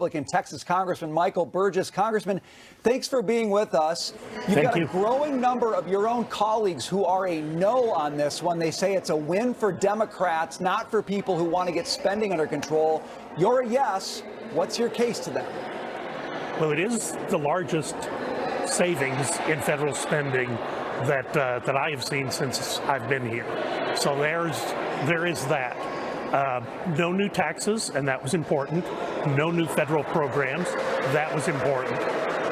Republican Texas Congressman Michael Burgess. Congressman, thanks for being with us. You've got a growing number of your own colleagues who are a no on this one. They say it's a win for Democrats, not for people who want to get spending under control. You're a yes. What's your case to them? Well, it is the largest savings in federal spending that I have seen since I've been here. So there is that. No new taxes, and that was important. No new federal programs, that was important.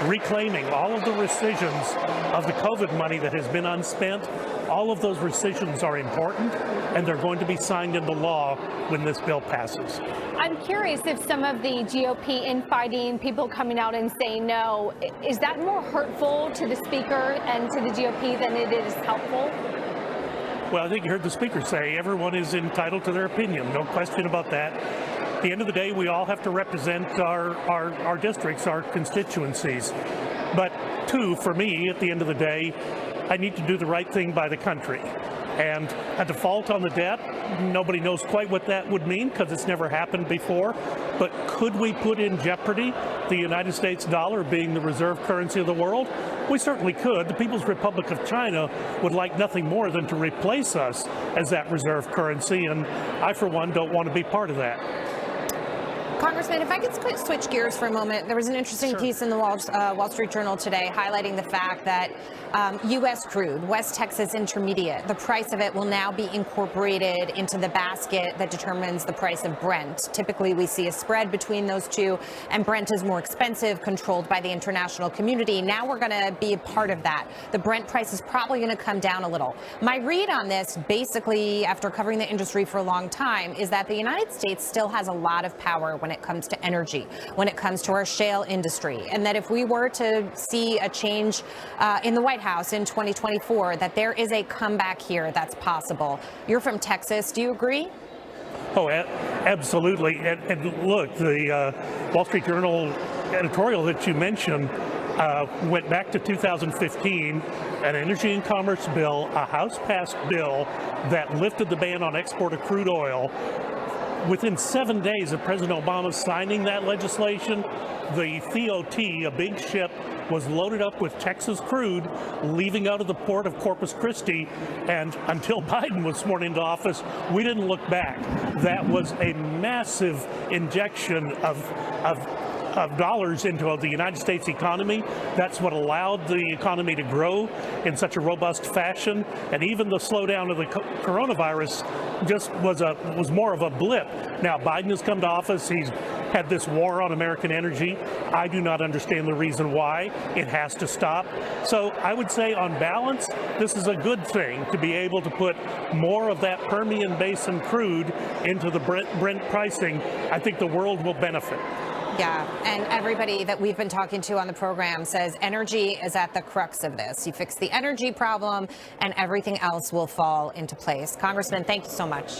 Reclaiming all of the rescissions of the COVID money that has been unspent, all of those rescissions are important, and they're going to be signed into law when this bill passes. I'm curious if some of the GOP infighting, people coming out and saying no, is that more hurtful to the Speaker and to the GOP than it is helpful? Well, I think you heard the Speaker say everyone is entitled to their opinion. No question about that. At the end of the day, we all have to represent our districts, our constituencies. But two, for me, at the end of the day, I need to do the right thing by the country. And a default on the debt, nobody knows quite what that would mean because it's never happened before. But could we put in jeopardy the United States dollar being the reserve currency of the world? We certainly could. The People's Republic of China would like nothing more than to replace us as that reserve currency, and I, for one, don't want to be part of that. Congressman, if I could switch gears for a moment, there was an interesting piece in the Wall Street Journal today highlighting the fact that U.S. crude, West Texas Intermediate, the price of it will now be incorporated into the basket that determines the price of Brent. Typically, we see a spread between those two, and Brent is more expensive, controlled by the international community. Now we're going to be a part of that. The Brent price is probably going to come down a little. My read on this, basically, after covering the industry for a long time, is that the United States still has a lot of power when it comes to energy, when it comes to our shale industry, and that if we were to see a change in the White House in 2024, that there is a comeback here that's possible. You're from Texas. Do you agree? Oh, absolutely. And look, the Wall Street Journal editorial that you mentioned went back to 2015, an energy and commerce bill, a House-passed bill that lifted the ban on export of crude oil. Within 7 days of President Obama signing that legislation, the TOT, a big ship, was loaded up with Texas crude, leaving out of the port of Corpus Christi, and until Biden was sworn into office, we didn't look back. That was a massive injection of dollars into the United States economy. That's what allowed the economy to grow in such a robust fashion. And even the slowdown of the coronavirus just was more of a blip. Now, Biden has come to office. He's had this war on American energy. I do not understand the reason why. It has to stop. So I would say on balance, this is a good thing to be able to put more of that Permian Basin crude into the Brent pricing. I think the world will benefit. Yeah, and everybody that we've been talking to on the program says energy is at the crux of this. You fix the energy problem and everything else will fall into place. Congressman, thank you so much.